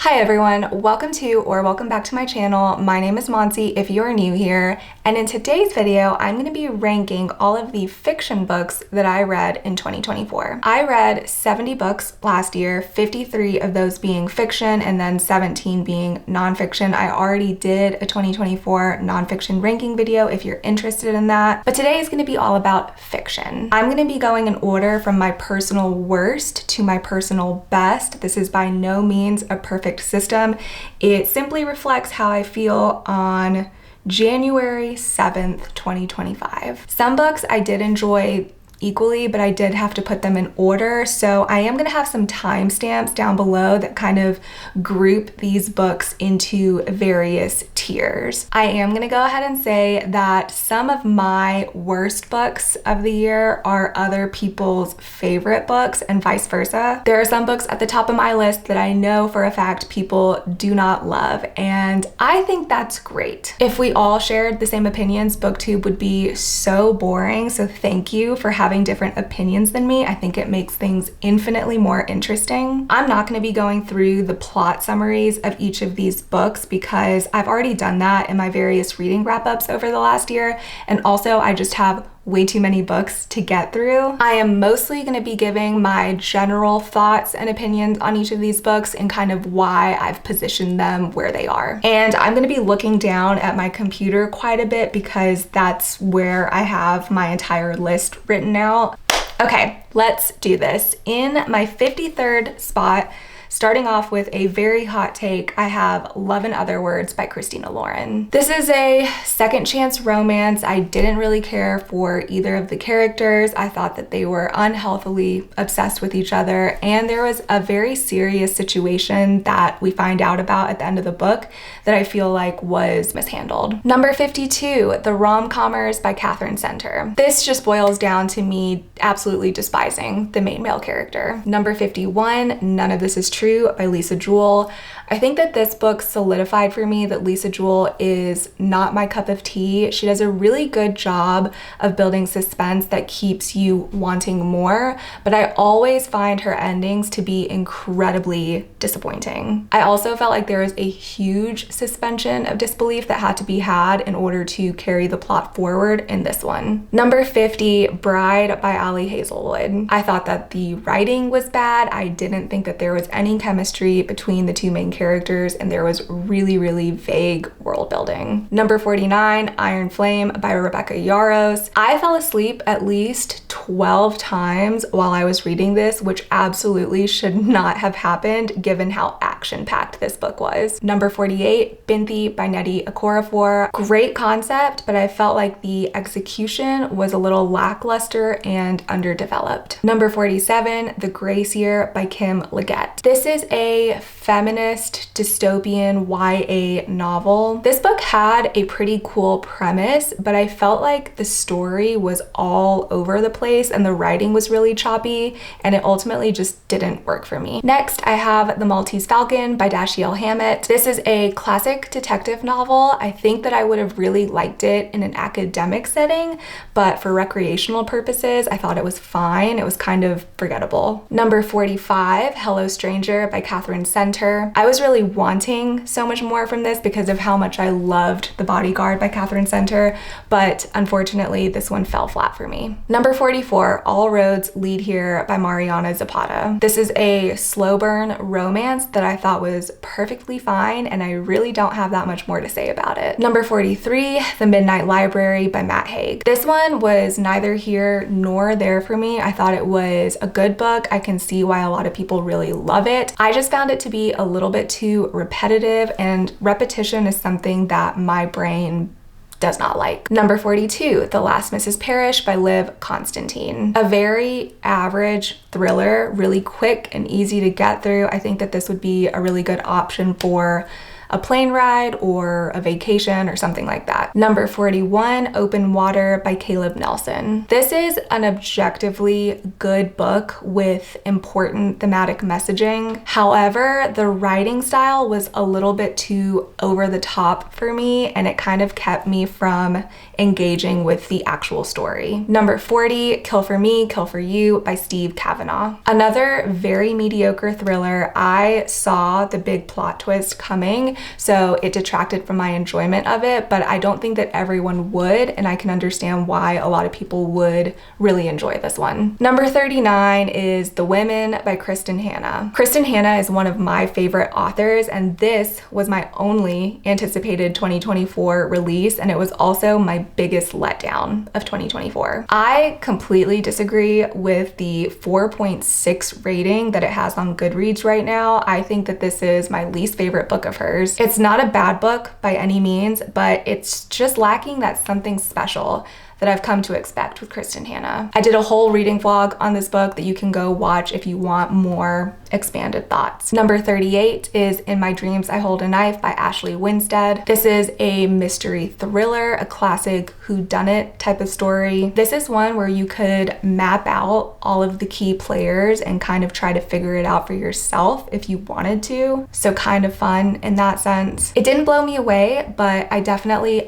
Hi everyone, welcome back to my channel. My name is Monty if you're new here, and in today's video, I'm going to be ranking all of the fiction books that I read in 2024. I read 70 books last year, 53 of those being fiction and then 17 being nonfiction. I already did a 2024 nonfiction ranking video if you're interested in that, but today is going to be all about fiction. I'm going to be going in order from my personal worst to my personal best. This is by no means a perfect system. It simply reflects how I feel on January 7th, 2025. Some books I did enjoy equally, but I did have to put them in order. So I am going to have some timestamps down below that kind of group these books into various tiers. I am going to go ahead and say that some of my worst books of the year are other people's favorite books and vice versa. There are some books at the top of my list that I know for a fact people do not love, and I think that's great. If we all shared the same opinions, BookTube would be so boring. So thank you for having different opinions than me. I think it makes things infinitely more interesting. I'm not going to be going through the plot summaries of each of these books because I've already done that in my various reading wrap-ups over the last year, and also I just have way too many books to get through. I am mostly going to be giving my general thoughts and opinions on each of these books and kind of why I've positioned them where they are. And I'm going to be looking down at my computer quite a bit because that's where I have my entire list written out. Okay, let's do this. In my 53rd spot, starting off with a very hot take, I have Love in Other Words by Christina Lauren. This is a second chance romance. I didn't really care for either of the characters. I thought that they were unhealthily obsessed with each other, and there was a very serious situation that we find out about at the end of the book that I feel like was mishandled. Number 52, The Rom-Commers by Catherine Center. This just boils down to me absolutely despising the main male character. Number 51, None of This Is True by Lisa Jewell. I think that this book solidified for me that Lisa Jewell is not my cup of tea. She does a really good job of building suspense that keeps you wanting more, but I always find her endings to be incredibly disappointing. I also felt like there was a huge suspension of disbelief that had to be had in order to carry the plot forward in this one. Number 50, Bride by Ali Hazelwood. I thought that the writing was bad. I didn't think that there was any chemistry between the two main characters, and there was really vague world building. Number 49, Iron Flame by Rebecca Yarros. I fell asleep at least 12 times while I was reading this, which absolutely should not have happened given how action-packed this book was. Number 48, Binti by Nnedi Okorafor. Great concept, but I felt like the execution was a little lackluster and underdeveloped. Number 47, The Grace Year by Kim Liggett. This is a feminist dystopian YA novel. This book had a pretty cool premise, but I felt like the story was all over the place and the writing was really choppy, and it ultimately just didn't work for me. Next, I have The Maltese Falcon by Dashiell Hammett. This is a classic detective novel. I think that I would have really liked it in an academic setting, but for recreational purposes, I thought it was fine. It was kind of forgettable. Number 45, Hello Stranger by Catherine Center. I was really wanting so much more from this because of how much I loved The Bodyguard by Catherine Center, but unfortunately this one fell flat for me. Number 44, All Roads Lead Here by Mariana Zapata. This is a slow burn romance that I thought was perfectly fine, and I really don't have that much more to say about it. Number 43, The Midnight Library by Matt Haig. This one was neither here nor there for me. I thought it was a good book. I can see why a lot of people really love it. I just found it to be a little bit too repetitive, and repetition is something that my brain does not like. Number 42, The Last Mrs. Parrish by Liv Constantine. A very average thriller, really quick and easy to get through. I think that this would be a really good option for a plane ride or a vacation or something like that. Number 41, Open Water by Caleb Nelson. This is an objectively good book with important thematic messaging. However, the writing style was a little bit too over the top for me, and it kind of kept me from engaging with the actual story. Number 40, Kill for Me, Kill for You by Steve Kavanaugh. Another very mediocre thriller. I saw the big plot twist coming, so it detracted from my enjoyment of it, but I don't think that everyone would, and I can understand why a lot of people would really enjoy this one. Number 39 is The Women by Kristen Hanna. Kristen Hanna is one of my favorite authors, and this was my only anticipated 2024 release, and it was also my biggest letdown of 2024. I completely disagree with the 4.6 rating that it has on Goodreads right now. I think that this is my least favorite book of hers. It's not a bad book by any means, but it's just lacking that something special that I've come to expect with Kristen Hanna. I did a whole reading vlog on this book that you can go watch if you want more expanded thoughts. Number 38 is In My Dreams I Hold a Knife by Ashley Winstead. This is a mystery thriller, a classic whodunit type of story. This is one where you could map out all of the key players and kind of try to figure it out for yourself if you wanted to. So kind of fun in that sense. It didn't blow me away, but I definitely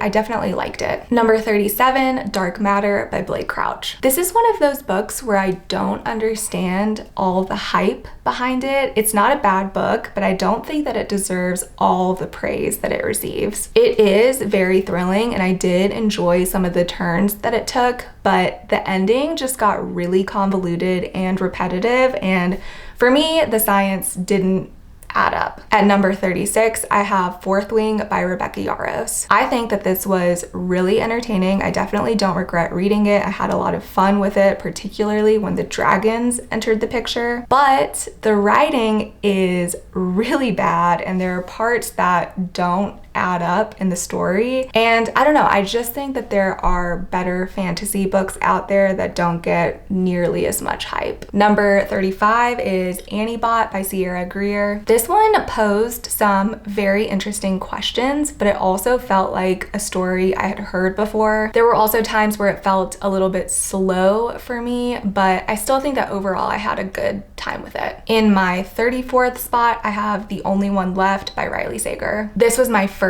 liked it. Number 37, Dark Matter by Blake Crouch. This is one of those books where I don't understand all the hype behind it. It's not a bad book, but I don't think that it deserves all the praise that it receives. It is very thrilling, and I did enjoy some of the turns that it took, but the ending just got really convoluted and repetitive, and for me, the science didn't add up. At number 36, I have Fourth Wing by Rebecca Yarros. I think that this was really entertaining. I definitely don't regret reading it. I had a lot of fun with it, particularly when the dragons entered the picture. But the writing is really bad, and there are parts that don't add up in the story. And I don't know, I just think that there are better fantasy books out there that don't get nearly as much hype. Number 35 is Anniebot by Sierra Greer. This one posed some very interesting questions, but it also felt like a story I had heard before. There were also times where it felt a little bit slow for me, but I still think that overall I had a good time with it. In my 34th spot, I have The Only One Left by Riley Sager. This was my first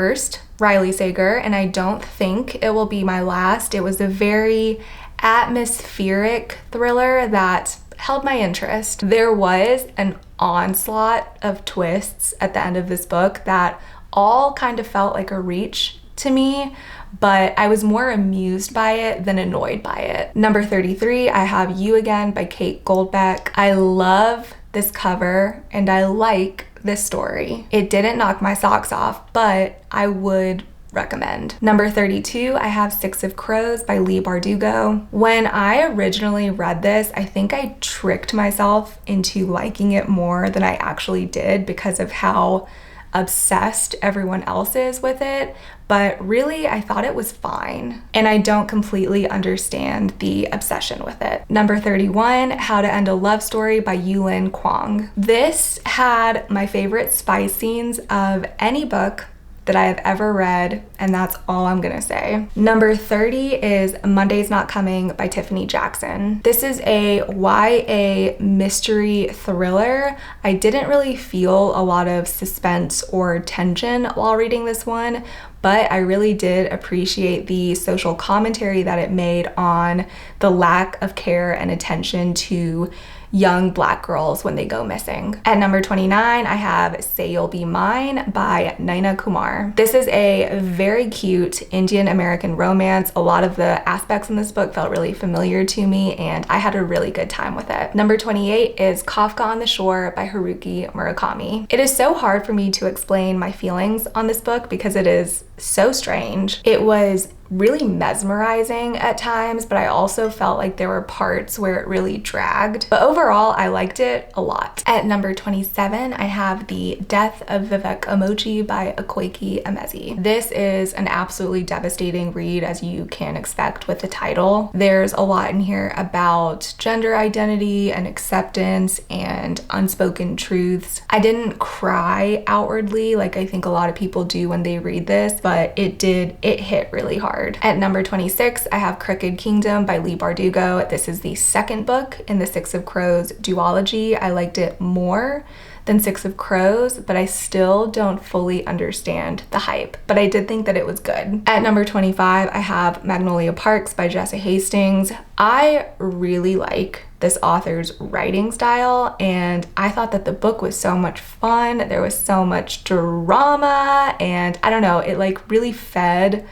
Riley Sager, and I don't think it will be my last. It was a very atmospheric thriller that held my interest. There was an onslaught of twists at the end of this book that all kind of felt like a reach to me, but I was more amused by it than annoyed by it. Number 33, I have You Again by Kate Goldbeck. I love this cover and I like this story. It didn't knock my socks off, but I would recommend. Number 32, I have Six of Crows by Leigh Bardugo. When I originally read this, I think I tricked myself into liking it more than I actually did because of how obsessed everyone else is with it, but really I thought it was fine, and I don't completely understand the obsession with it. Number 31, How to End a Love Story by Yulin Kwong. This had my favorite spy scenes of any book that I have ever read, and that's all I'm gonna say. Number 30 is Monday's Not Coming by Tiffany Jackson. This is a YA mystery thriller. I didn't really feel a lot of suspense or tension while reading this one, but I really did appreciate the social commentary that it made on the lack of care and attention to young Black girls when they go missing. At number 29, I have Say You'll Be Mine by Naina Kumar. This is a very cute Indian American romance. A lot of the aspects in this book felt really familiar to me, and I had a really good time with it. Number 28 is Kafka on the Shore by Haruki Murakami. It is so hard for me to explain my feelings on this book because it is so strange. It was really mesmerizing at times, but I also felt like there were parts where it really dragged. But overall, I liked it a lot. At number 27, I have The Death of Vivek Omoji by Akwaeke Emezi. This is an absolutely devastating read, as you can expect with the title. There's a lot in here about gender identity and acceptance and unspoken truths. I didn't cry outwardly like I think a lot of people do when they read this, but it hit really hard. At number 26, I have Crooked Kingdom by Leigh Bardugo. This is the second book in the Six of Crows duology. I liked it more than Six of Crows, but I still don't fully understand the hype, but I did think that it was good. At number 25, I have Magnolia Parks by Jessa Hastings. I really like this author's writing style, and I thought that the book was so much fun. There was so much drama, and I don't know, it like really fed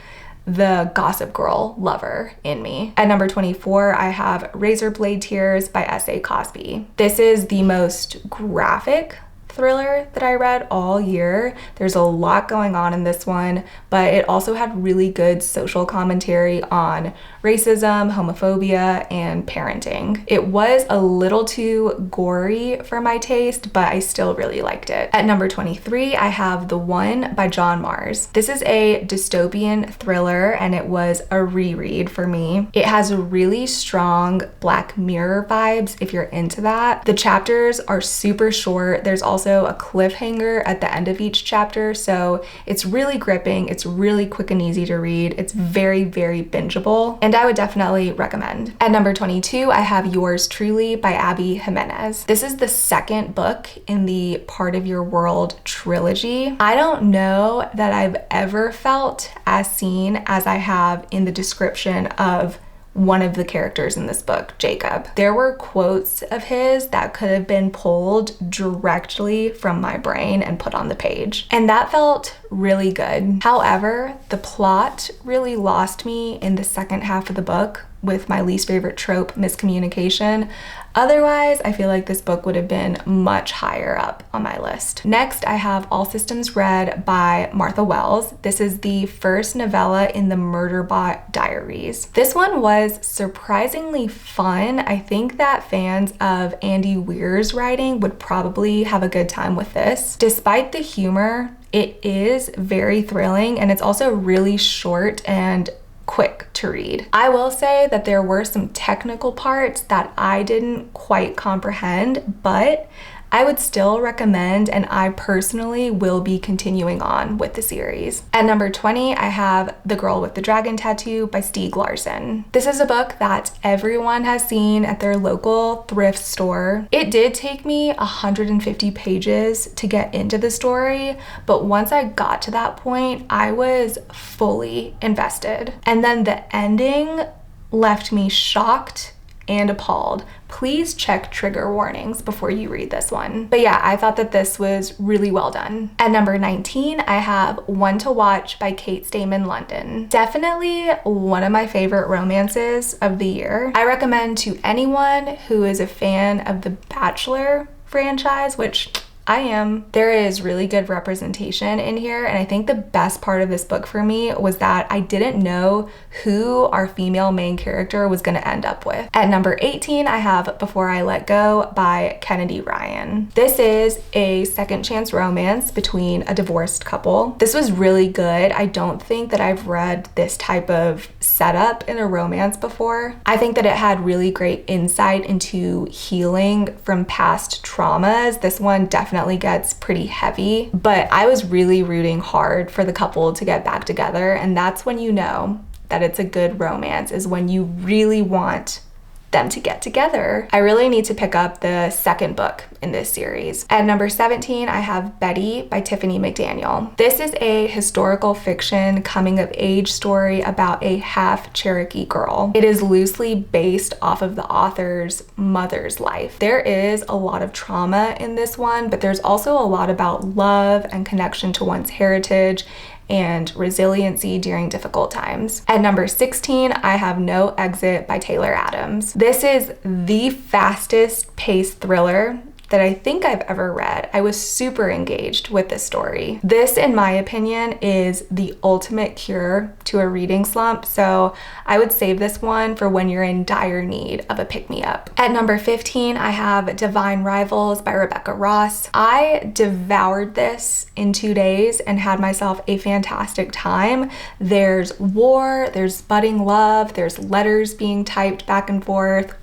the Gossip Girl lover in me. At number 24, I have Razorblade Tears by S.A. Cosby. This is the most graphic thriller that I read all year. There's a lot going on in this one, but it also had really good social commentary on racism, homophobia, and parenting. It was a little too gory for my taste, but I still really liked it. At number 23, I have The One by John Mars. This is a dystopian thriller, and it was a reread for me. It has really strong Black Mirror vibes if you're into that. The chapters are super short. There's also a cliffhanger at the end of each chapter, so it's really gripping. It's really quick and easy to read. It's very, very bingeable, and I would definitely recommend. At number 22, I have Yours Truly by Abby Jimenez. This is the second book in the Part of Your World trilogy. I don't know that I've ever felt as seen as I have in the description of one of the characters in this book, Jacob. There were quotes of his that could have been pulled directly from my brain and put on the page, and that felt really good. However, the plot really lost me in the second half of the book with my least favorite trope, miscommunication. Otherwise, I feel like this book would have been much higher up on my list. Next, I have All Systems Red by Martha Wells. This is the first novella in the Murderbot Diaries. This one was surprisingly fun. I think that fans of Andy Weir's writing would probably have a good time with this. Despite the humor, it is very thrilling, and it's also really short and quick to read. I will say that there were some technical parts that I didn't quite comprehend, but I would still recommend, and I personally will be continuing on with the series. At number 20, I have The Girl with the Dragon Tattoo by Stieg Larsson. This is a book that everyone has seen at their local thrift store. It did take me 150 pages to get into the story, but once I got to that point, I was fully invested. And then the ending left me shocked and appalled. Please check trigger warnings before you read this one. But yeah, I thought that this was really well done. At number 19, I have One to Watch by Kate Stayman London. Definitely one of my favorite romances of the year. I recommend to anyone who is a fan of the Bachelor franchise, which I am. There is really good representation in here, and I think the best part of this book for me was that I didn't know who our female main character was going to end up with. At number 18, I have Before I Let Go by Kennedy Ryan. This is a second chance romance between a divorced couple. This was really good. I don't think that I've read this type of setup in a romance before. I think that it had really great insight into healing from past traumas. This one definitely gets pretty heavy, but I was really rooting hard for the couple to get back together, and that's when you know that it's a good romance, is when you really want them to get together. I really need to pick up the second book in this series. At number 17, I have Betty by Tiffany McDaniel. This is a historical fiction coming of age story about a half Cherokee girl. It is loosely based off of the author's mother's life. There is a lot of trauma in this one, but there's also a lot about love and connection to one's heritage and resiliency during difficult times. At number 16, I have No Exit by Taylor Adams. This is the fastest paced thriller that I think I've ever read. I was super engaged with this story. This, in my opinion, is the ultimate cure to a reading slump, so I would save this one for when you're in dire need of a pick-me-up. At number 15, I have Divine Rivals by Rebecca Ross. I devoured this in 2 days and had myself a fantastic time. There's war, there's budding love, there's letters being typed back and forth.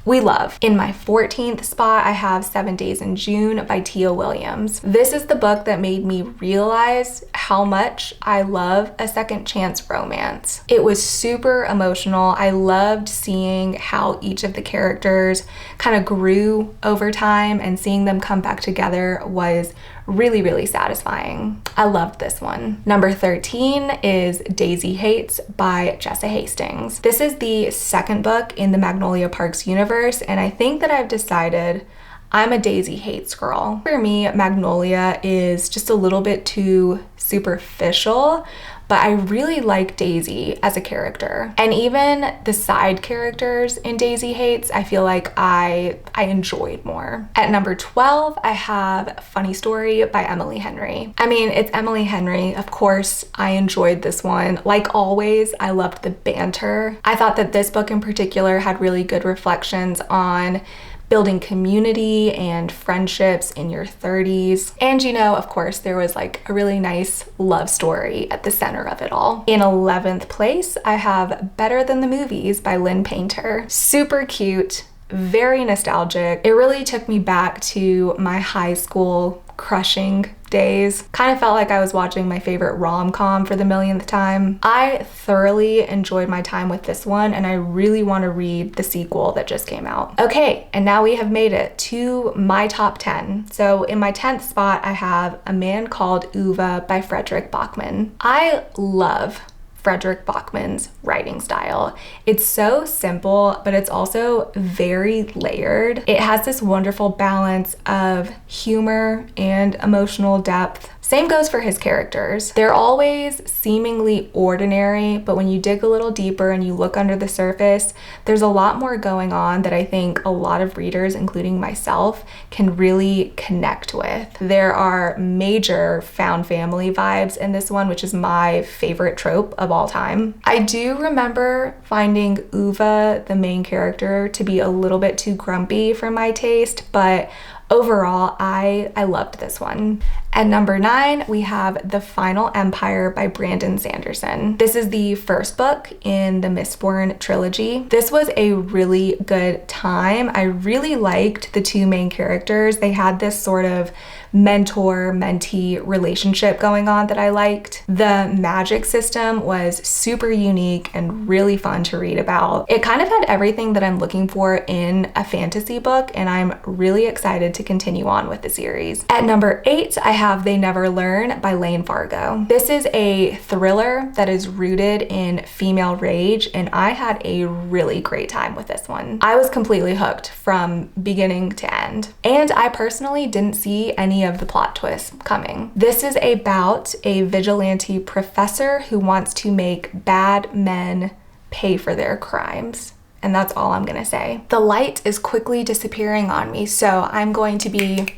We love. In my 14th spot, I have 7 Days in June by Tia Williams. This is the book that made me realize how much I love a second chance romance. It was super emotional. I loved seeing how each of the characters kind of grew over time, and seeing them come back together was really, really satisfying. I loved this one. Number 13 is Daisy Hates by Jessa Hastings. This is the second book in the Magnolia Parks universe, and I think that I've decided I'm a Daisy Hates girl. For me, Magnolia is just a little bit too superficial, but I really like Daisy as a character. And even the side characters in Daisy Hates, I feel like I enjoyed more. At number 12, I have Funny Story by Emily Henry. I mean, it's Emily Henry. Of course, I enjoyed this one. Like always, I loved the banter. I thought that this book in particular had really good reflections on building community and friendships in your 30s. And you know, of course, there was like a really nice love story at the center of it all. In 11th place, I have Better Than the Movies by Lynn Painter. Super cute, very nostalgic. It really took me back to my high school crushing days. Kind of felt like I was watching my favorite rom-com for the millionth time. I thoroughly enjoyed my time with this one, and I really want to read the sequel that just came out. Okay, and now we have made it to my top 10. So in my 10th spot, I have A Man Called Ove by Fredrik Backman. I love Fredrik Backman's writing style. It's so simple, but it's also very layered. It has this wonderful balance of humor and emotional depth. Same goes for his characters. They're always seemingly ordinary, but when you dig a little deeper and you look under the surface, there's a lot more going on that I think a lot of readers, including myself, can really connect with. There are major found family vibes in this one, which is my favorite trope of all time. I do remember finding Ove, the main character, to be a little bit too grumpy for my taste, but overall, I loved this one. At number 9, we have The Final Empire by Brandon Sanderson. This is the first book in the Mistborn trilogy. This was a really good time. I really liked the two main characters. They had this sort of mentor-mentee relationship going on that I liked. The magic system was super unique and really fun to read about. It kind of had everything that I'm looking for in a fantasy book, and I'm really excited to continue on with the series. At number 8, I have They Never Learn by Lane Fargo. This is a thriller that is rooted in female rage, and I had a really great time with this one. I was completely hooked from beginning to end, and I personally didn't see any of the plot twists coming. This is about a vigilante professor who wants to make bad men pay for their crimes. And that's all I'm gonna say. The light is quickly disappearing on me, so I'm going to be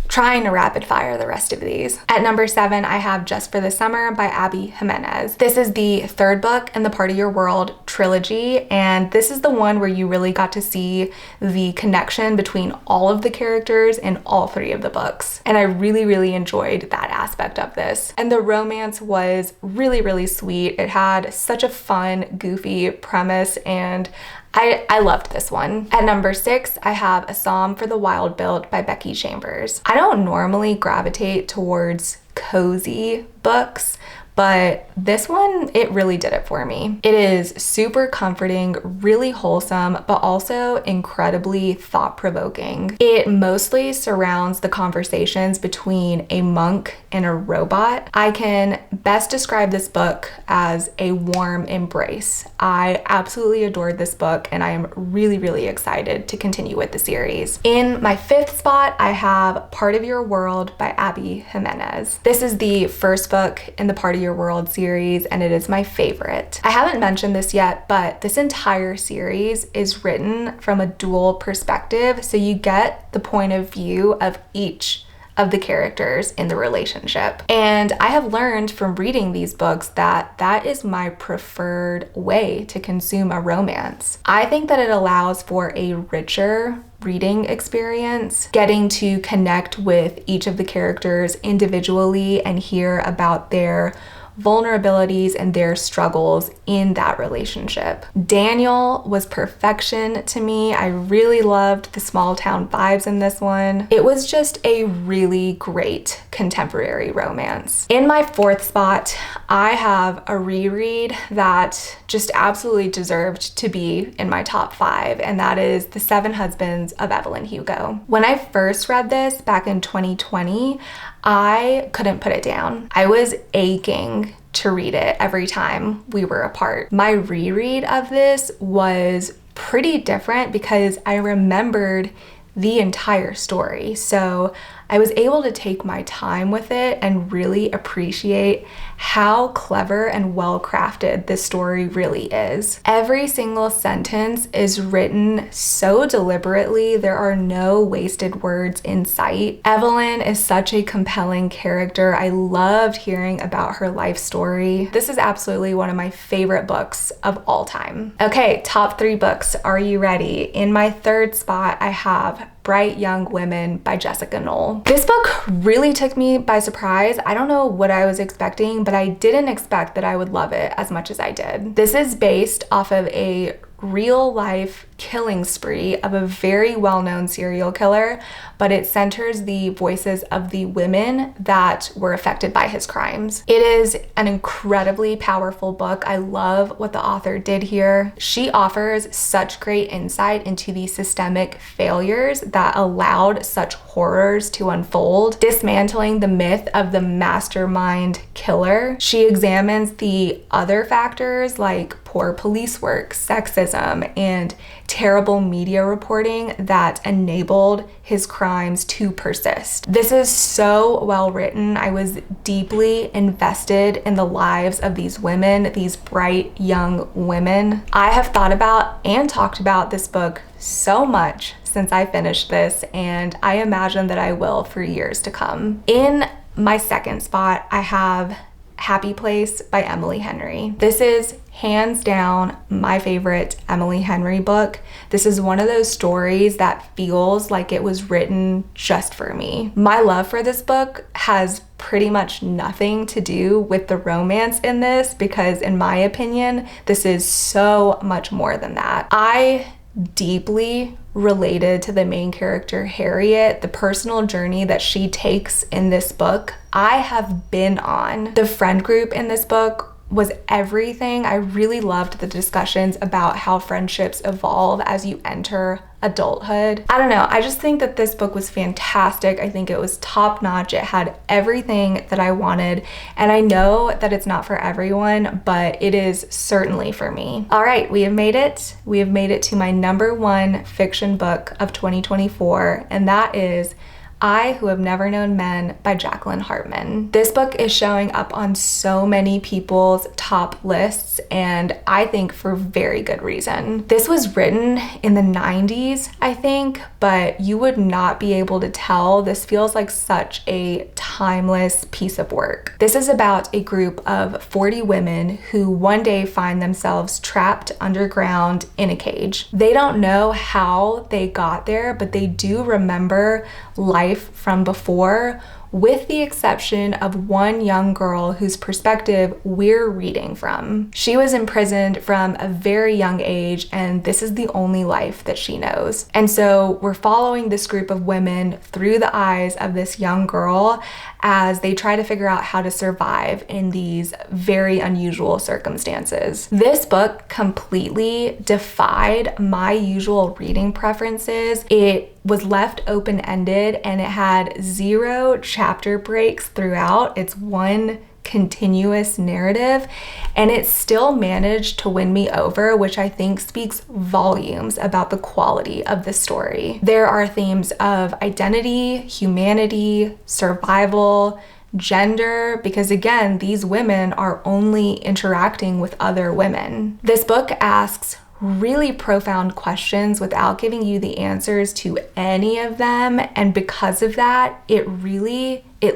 trying to rapid fire the rest of these. At number 7, I have Just for the Summer by Abby Jimenez. This is the third book in the Part of Your World trilogy, and this is the one where you really got to see the connection between all of the characters in all 3 of the books. And I really, really enjoyed that aspect of this. And the romance was really, really sweet. It had such a fun, goofy premise, and I loved this one. At number 6, I have A Psalm for the Wild Built by Becky Chambers. I don't normally gravitate towards cozy books, but this one, it really did it for me. It is super comforting, really wholesome, but also incredibly thought-provoking. It mostly surrounds the conversations between a monk and a robot. I can best describe this book as a warm embrace. I absolutely adored this book, and I am really, really excited to continue with the series. In my 5th spot, I have Part of Your World by Abby Jimenez. This is the first book in the Part of Your Your World series, and it is my favorite. I haven't mentioned this yet, but this entire series is written from a dual perspective, so you get the point of view of each of the characters in the relationship. And I have learned from reading these books that that is my preferred way to consume a romance. I think that it allows for a richer reading experience, getting to connect with each of the characters individually and hear about their vulnerabilities and their struggles in that relationship. Daniel was perfection to me. I really loved the small town vibes in this one. It was just a really great contemporary romance. In my fourth spot, I have a reread that just absolutely deserved to be in my top 5, and that is The Seven Husbands of Evelyn Hugo. When I first read this back in 2020, I couldn't put it down. I was aching to read it every time we were apart. My reread of this was pretty different because I remembered the entire story. So I was able to take my time with it and really appreciate how clever and well crafted this story really is. Every single sentence is written so deliberately. There are no wasted words in sight. Evelyn is such a compelling character. I loved hearing about her life story. This is absolutely one of my favorite books of all time. Okay, top 3 books. Are you ready? In my third spot, I have Bright Young Women by Jessica Knoll. This book really took me by surprise. I don't know what I was expecting, but I didn't expect that I would love it as much as I did. This is based off of a real life killing spree of a very well-known serial killer, but it centers the voices of the women that were affected by his crimes. It is an incredibly powerful book. I love what the author did here. She offers such great insight into the systemic failures that allowed such horrors to unfold, dismantling the myth of the mastermind killer. She examines the other factors like poor police work, sexism, and terrible media reporting that enabled his crimes to persist. This is so well written. I was deeply invested in the lives of these women, these bright young women. I have thought about and talked about this book so much since I finished this, and I imagine that I will for years to come. In my second spot, I have Happy Place by Emily Henry. This is hands down my favorite Emily Henry book. This is one of those stories that feels like it was written just for me. My love for this book has pretty much nothing to do with the romance in this because, in my opinion, this is so much more than that. I deeply related to the main character, Harriet, the personal journey that she takes in this book. I have been on. The friend group in this book was everything. I really loved the discussions about how friendships evolve as you enter adulthood. I don't know, I just think that this book was fantastic. I think it was top notch. It had everything that I wanted, and I know that it's not for everyone, but it is certainly for me. All right, we have made it. We have made it to my number 1 fiction book of 2024, and that is I Who Have Never Known Men by Jacqueline Hartman. This book is showing up on so many people's top lists, and I think for very good reason. This was written in the 90s, I think, but you would not be able to tell. This feels like such a timeless piece of work. This is about a group of 40 women who one day find themselves trapped underground in a cage. They don't know how they got there, but they do remember life from before, with the exception of one young girl whose perspective we're reading from. She was imprisoned from a very young age, and this is the only life that she knows. And so we're following this group of women through the eyes of this young girl as they try to figure out how to survive in these very unusual circumstances. This book completely defied my usual reading preferences. It was left open-ended and it had 0 chapter breaks throughout. It's one continuous narrative, and it still managed to win me over, which I think speaks volumes about the quality of the story. There are themes of identity, humanity, survival, gender, because again, these women are only interacting with other women. This book asks really profound questions without giving you the answers to any of them, and because of that, it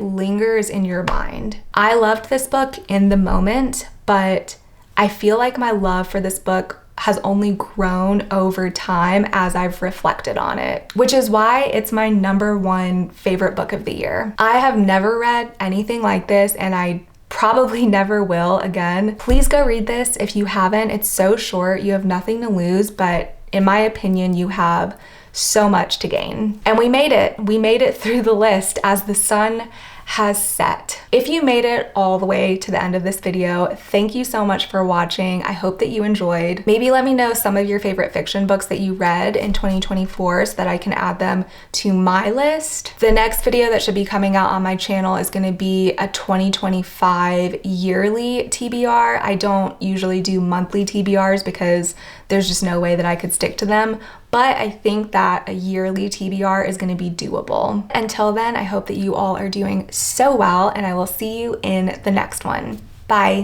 lingers in your mind. I loved this book in the moment, but I feel like my love for this book has only grown over time as I've reflected on it, which is why it's my #1 favorite book of the year. I have never read anything like this, and I probably never will again. Please go read this if you haven't. It's so short, you have nothing to lose, but in my opinion, you have so much to gain. And we made it. We made it through the list as the sun has set. If you made it all the way to the end of this video, thank you so much for watching. I hope that you enjoyed. Maybe let me know some of your favorite fiction books that you read in 2024 so that I can add them to my list. The next video that should be coming out on my channel is going to be a 2025 yearly TBR. I don't usually do monthly TBRs because there's just no way that I could stick to them, but I think that a yearly TBR is going to be doable. Until then, I hope that you all are doing so well, and I will see you in the next one. Bye.